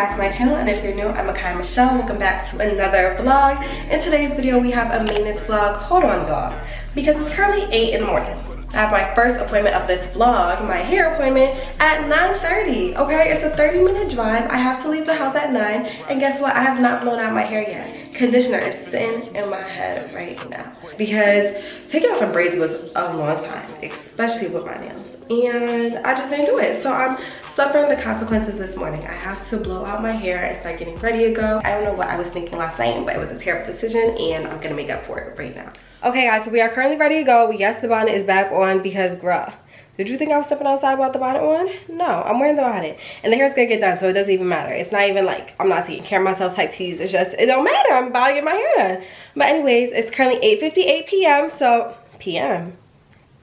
back to my channel, and if you're new, I'm Makiyah Michelle. Welcome back to another vlog. In today's video, we have a maintenance vlog. Hold on, y'all, because it's currently 8 in the morning. I have my first appointment of this vlog, my hair appointment, at 9:30. Okay, it's a 30-minute drive. I have to leave the house at 9, and guess what? I have not blown out my hair yet. Conditioner is sitting in my head right now because taking out some braids was a long time, especially with my nails, and I just didn't do it. So I'm suffering the consequences this morning. I have to blow out my hair and start getting ready to go. I don't know what I was thinking last night, but it was a terrible decision, and I'm gonna make up for it right now. Okay guys, so we are currently ready to go. Yes, the bonnet is back on because bruh, did you think I was stepping outside without the bonnet on? No, I'm wearing the bonnet. And the hair's gonna get done, so it doesn't even matter. It's not even like I'm not taking care of myself type tease. It's just, it don't matter. I'm about to get my hair done. But anyways, it's currently 8:58 p.m. So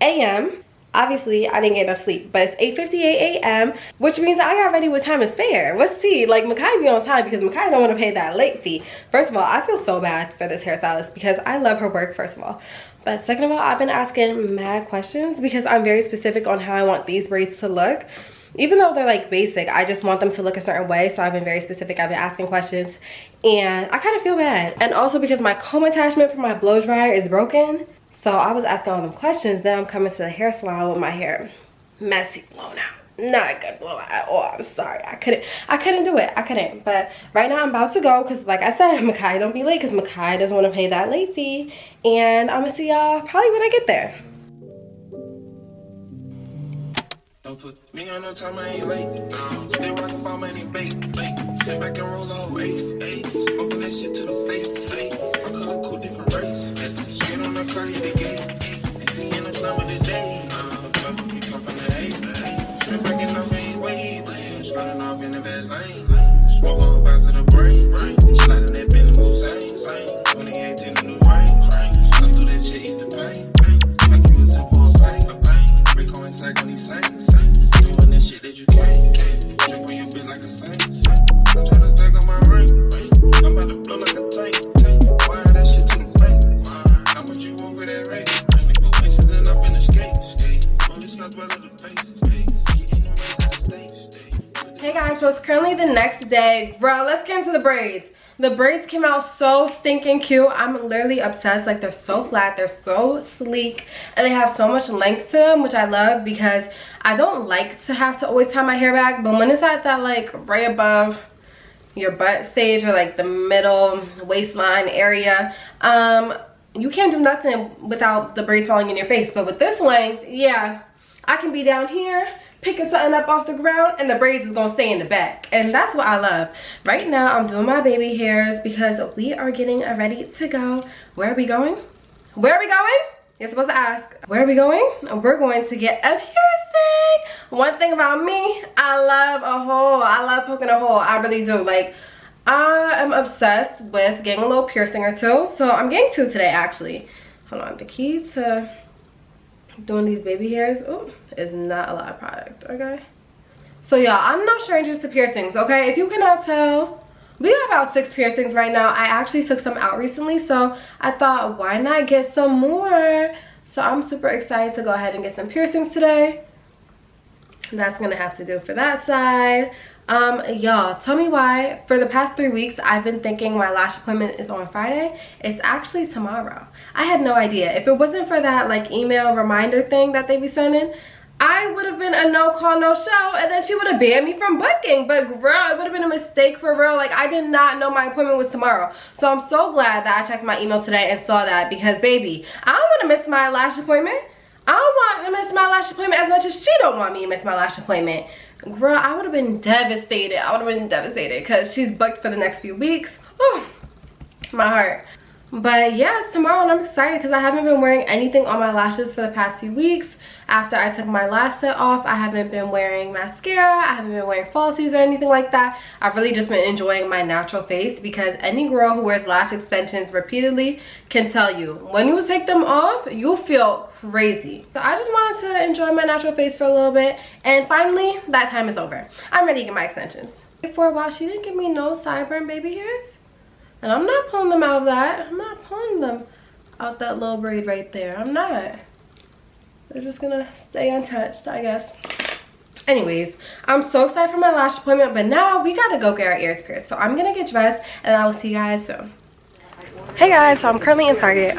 a.m. Obviously, I didn't get enough sleep, but it's 8:58 a.m., which means I got ready with time to spare. Let's see, like Makiyah be on time because Makiyah don't want to pay that late fee. First of all, I feel so bad for this hairstylist because I love her work, first of all. But second of all, I've been asking mad questions because I'm very specific on how I want these braids to look. Even though they're like basic, I just want them to look a certain way, so I've been very specific. I've been asking questions, and I kind of feel bad. And also because my comb attachment for my blow dryer is broken. So I was asking all them questions, then I'm coming to the hair salon with my hair messy, blown out. Not a good blowout at all. I'm sorry. I couldn't do it. I couldn't. But right now I'm about to go because like I said, Makiyah don't be late because Makiyah doesn't want to pay that late fee. And I'm going to see y'all probably when I get there. Don't put me on no time, I ain't late. Stay rockin' bomb, I ain't bait. Sit back and roll out, eight. Smoking that shit to the face. My color cool, different race. Get on the car, hit the gate. Ain't seen no climb of the day. Trouble, we come from the eight. Straight back in the main way. Starting off in the fast lane. Smoke all back to the brain. Sliding that Bentley move, same. 2018, the new range. Come through that shit, ease the pain. Like you a simple pain. Rico and Sack on these saints. Doing that shit that you can't. Drip on your bitch like a saint. I'm tryna stack on my ring. I'm about to blow like a tank. Wire that shit to the bank. How much you want for that rate? 24 bitches and I'm finna skate. Only scotch well in the face. Getting the rest of the stage. Hey guys, so it's currently the next day. Bro, let's get into the braids. The braids came out so stinking cute. I'm literally obsessed. Like, they're so flat, they're so sleek, and they have so much length to them, which I love because I don't like to have to always tie my hair back. But when it's at that like right above your butt stage or like the middle waistline area, you can't do nothing without the braids falling in your face. But with this length, yeah, I can be down here picking something up off the ground and the braids is gonna stay in the back, and that's what I love. Right now I'm doing my baby hairs because we are getting ready to go. Where are we going? Where are we going? You're supposed to ask. Where are we going? We're going to get a piercing. One thing about me, I love a hole. I love poking a hole. I really do. Like, I am obsessed with getting a little piercing or two, so I'm getting 2 today actually. Hold on. The key to doing these baby hairs is not a lot of product, okay? So y'all, I'm not strangers to piercings, okay? If you cannot tell, we got about 6 piercings right now. I actually took some out recently, so I thought, why not get some more? So I'm super excited to go ahead and get some piercings today. That's gonna have to do for that side. Y'all, tell me why for the past 3 weeks I've been thinking my lash appointment is on Friday. It's actually tomorrow. I had no idea. If it wasn't for that like email reminder thing that they be sending, I would have been a no call, no show, and then she would have banned me from booking. But girl, it would have been a mistake for real. Like, I did not know my appointment was tomorrow. So I'm so glad that I checked my email today and saw that, because baby, I don't want to miss my lash appointment. I don't want to miss my lash appointment as much as she don't want me to miss my lash appointment. Girl, I would have been devastated. I would have been devastated because she's booked for the next few weeks. Oh, my heart. But yes, tomorrow, and I'm excited because I haven't been wearing anything on my lashes for the past few weeks. After I took my last set off, I haven't been wearing mascara. I haven't been wearing falsies or anything like that. I've really just been enjoying my natural face, because any girl who wears lash extensions repeatedly can tell you, when you take them off, you'll feel crazy. So I just wanted to enjoy my natural face for a little bit, and finally, that time is over. I'm ready to get my extensions. For a while, she didn't give me no sideburn baby hairs, and I'm not pulling them out of that. I'm not pulling them out that little braid right there. I'm not. They're just gonna stay untouched, I guess. Anyways, I'm so excited for my lash appointment, but now we gotta go get our ears pierced. So I'm gonna get dressed and I will see you guys soon. Hey guys, so I'm currently in Target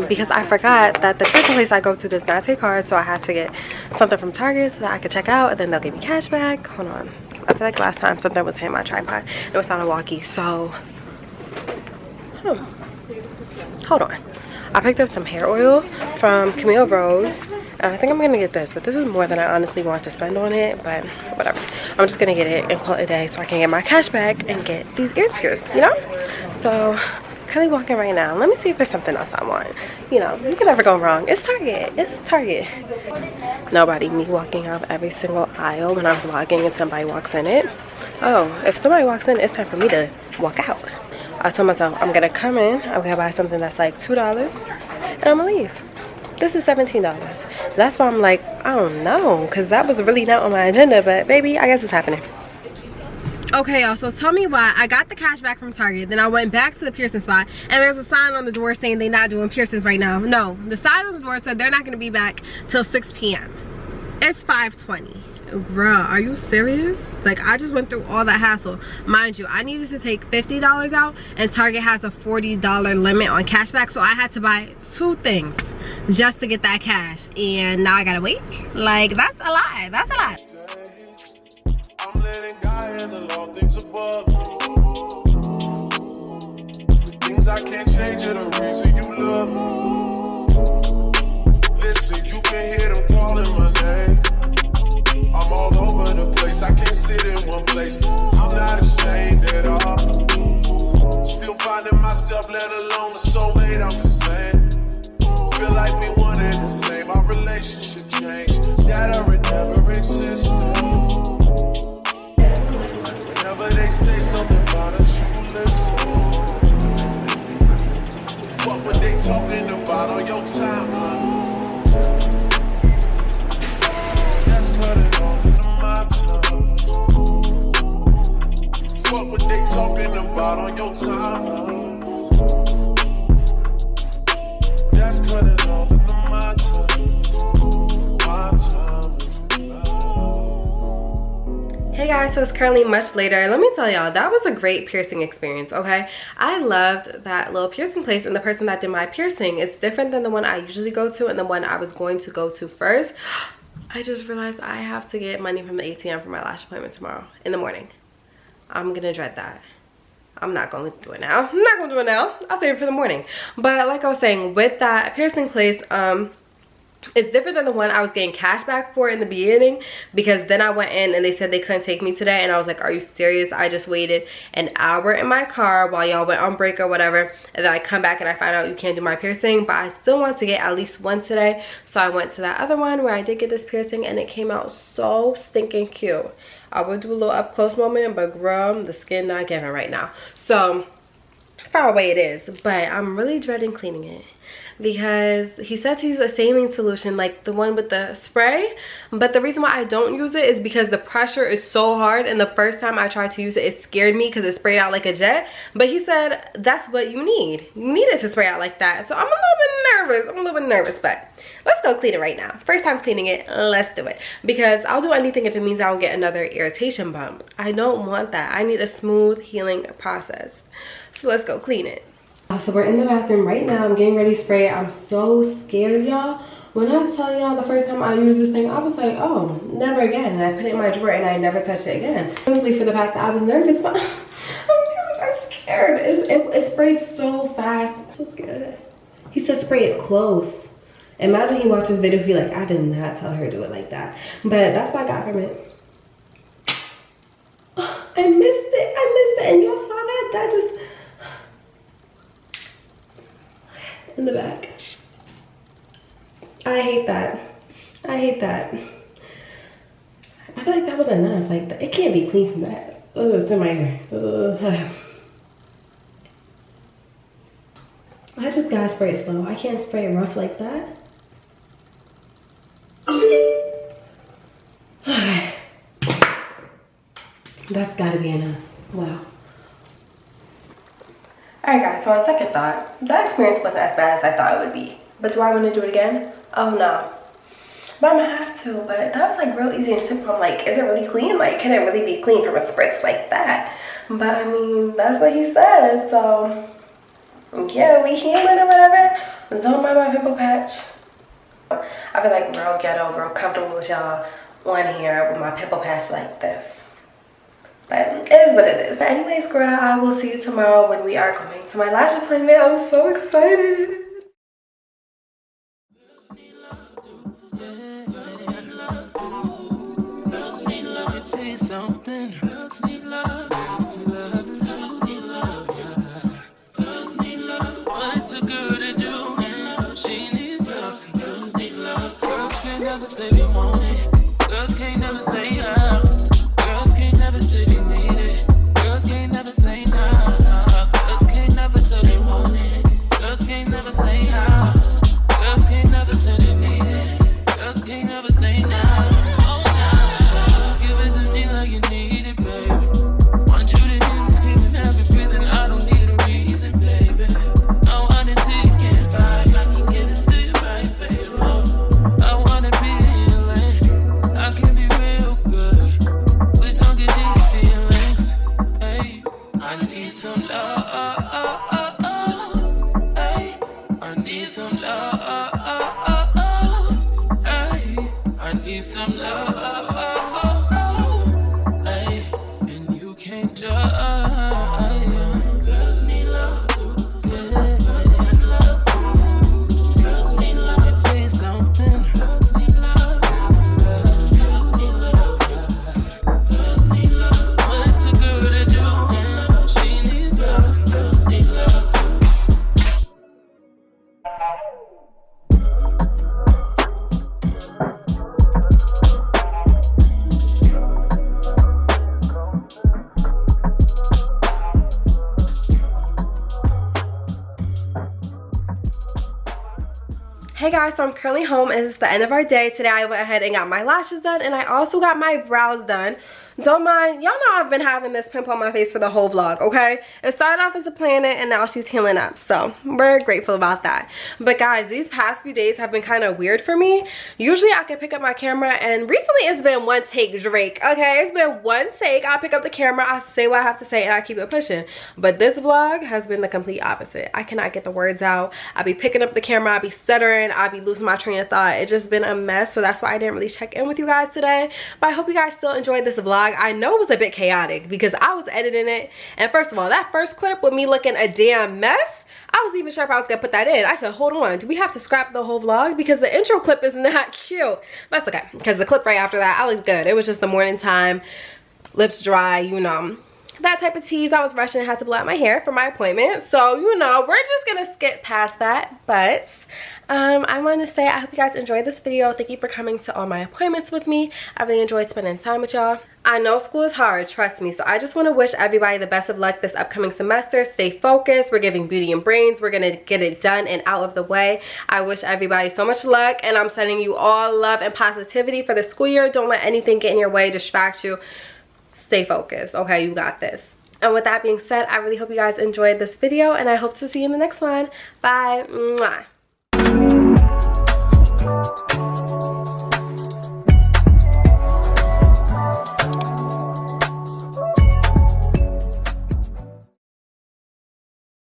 because I forgot that the piercing place I go to does not take cards, so I had to get something from Target so that I could check out and then they'll give me cash back. Hold on. I feel like last time something was hitting my tripod. It was on a walkie, so hold on. I picked up some hair oil from Camille Rose. I think I'm gonna get this, but this is more than I honestly want to spend on it, but whatever. I'm just gonna get it and call it a day so I can get my cash back and get these ears pierced, you know? So, currently walking right now. Let me see if there's something else I want. You know, you can never go wrong. It's Target. It's Target. Nobody, me walking out of every single aisle when I'm vlogging and somebody walks in it. Oh, if somebody walks in, it's time for me to walk out. I told myself I'm gonna come in, I'm gonna buy something that's like $2, and I'm gonna leave. This is $17. That's why I'm like, I don't know, because that was really not on my agenda, but baby, I guess it's happening. Okay, y'all, so tell me why I got the cash back from Target, then I went back to the piercing spot, and there's a sign on the door saying they're not doing piercings right now. No, the sign on the door said they're not going to be back till 6 p.m. It's 5:20. Bruh, are you serious? Like, I just went through all that hassle. Mind you, I needed to take $50 out, and Target has a $40 limit on cashback, so I had to buy 2 things just to get that cash, and now I gotta wait. Like, that's a lot. That's a lot. I'm letting God handle all things above. The things I can't change are the reason you love me. Listen, you can hear them calling my name. I'm all over the place, I can't sit in one place. I'm not ashamed at all. Still finding myself, let alone a soulmate, I'm just saying. Feel like we one and the same, our relationship changed. That or it never existed. Whenever they say something about us, you listen. Fuck what they talking about on your timeline. That's cutting off into my time. Fuck what they talking about on your timeline. That's cutting off into my time. My time. Hey guys, so it's currently much later. Let me tell y'all, that was a great piercing experience, okay? I loved that little piercing place, and the person that did my piercing is different than the one I usually go to and the one I was going to go to first. I just realized I have to get money from the ATM for my lash appointment tomorrow in the morning. I'm gonna dread that. I'm not gonna do it now. I'm not gonna do it now. I'll save it for the morning. But like I was saying, with that piercing place, it's different than the one I was getting cash back for in the beginning, because then I went in and they said they couldn't take me today, and I was like, are you serious? I just waited an hour in my car while y'all went on break or whatever, and then I come back and I find out you can't do my piercing, but I still want to get at least one today. So I went to that other one where I did get this piercing, and it came out so stinking cute. I would do a little up close moment, but girl, the skin not giving right now. So far away it is, but I'm really dreading cleaning it, because he said to use a saline solution like the one with the spray, but the reason why I don't use it is because the pressure is so hard, and the first time I tried to use it, it scared me because it sprayed out like a jet. But he said that's what you need it to spray out like that. So I'm a little bit nervous, but let's go clean it right now. First time cleaning it, let's do it, because I'll do anything if it means I'll get another irritation bump. I don't want that. I need a smooth healing process. So let's go clean it. So we're in the bathroom right now. I'm getting ready to spray it. I'm so scared, y'all. When I tell y'all the first time I used this thing, I was like, oh, never again. And I put it in my drawer and I never touched it again. Simply for the fact that I was nervous, but I'm scared. It sprays so fast. I'm so scared of it. He said spray it close. Imagine he watched this video, he'd be like, I did not tell her to do it like that. But that's what I got from it. Oh, I missed it. And y'all saw that? That just... in the back. I hate that. I hate that. I feel like that was enough. Like, it can't be clean from that. Ugh, it's in my ear. I just gotta spray it slow. I can't spray it rough like that. Okay. That's gotta be enough. Wow. Alright guys, so on second thought, that experience wasn't as bad as I thought it would be. But do I want to do it again? Oh no. But I'm gonna have to. But that was like real easy and simple. I'm like, is it really clean? Like, can it really be clean from a spritz like that? But I mean, that's what he said. So yeah, we healing or whatever. Don't mind my pimple patch. I feel like real ghetto, real comfortable with y'all on here with my pimple patch like this. But it is what it is. But anyways, girl, I will see you tomorrow when we are going to my lash appointment. I'm so excited. What's a girl to do? She needs love, she does need love. Girls can't never say they want it. Girls can't never say how. Girls can't never say they need it. Girls can't never say no. Girls can't never say they want it. Girls can't never say how. Girls can't never say they need it. Girls can't never say no. Oh no, give it to me like you need it, baby. Want you to hear me screaming, heavy breathing. I don't need a reason, baby. I want it till you can't vibe. I can get it to you right, baby. I wanna be healing. I can be real good. Please don't get these feelings. Hey, I need some love. Hey, I need some love. Hey, I need some love. Hey, and you can't judge. Girls need love too. Girls need love too. Girls need love. Let me tell you something. Girls need love. Girls need love. Girls need love. So what's a girl to do? She needs love. Girls need love too. Hey guys, so I'm currently home and it's the end of our day. Today I went ahead and got my lashes done and I also got my brows done. Don't mind, y'all know I've been having this pimple on my face for the whole vlog, okay? It started off as a planet and now she's healing up, so we're grateful about that. But guys, these past few days have been kind of weird for me. Usually I can pick up my camera and recently it's been one take, Drake, okay? It's been one take. I pick up the camera, I say what I have to say and I keep it pushing. But this vlog has been the complete opposite. I cannot get the words out. I be picking up the camera, I be stuttering, I be losing my train of thought. It's just been a mess, so that's why I didn't really check in with you guys today. But I hope you guys still enjoyed this vlog. I know it was a bit chaotic because I was editing it, and first of all, that first clip with me looking a damn mess, I wasn't even sure if I was gonna put that in. I said, hold on, do we have to scrap the whole vlog? Because the intro clip is not cute. But that's okay, because the clip right after that, I looked good. It was just the morning time, lips dry, you know, that type of tease. I was rushing and had to blow out my hair for my appointment, so you know, we're just gonna skip past that. But I want to say I hope you guys enjoyed this video. Thank you for coming to all my appointments with me. I really enjoyed spending time with y'all. I know school is hard, trust me, so I just want to wish everybody the best of luck this upcoming semester. Stay focused. We're giving beauty and brains. We're gonna get it done and out of the way. I wish everybody so much luck, and I'm sending you all love and positivity for the school year. Don't let anything get in your way, distract you. Stay focused, okay? You got this. And with that being said, I really hope you guys enjoyed this video, and I hope to see you in the next one. Bye. Mwah.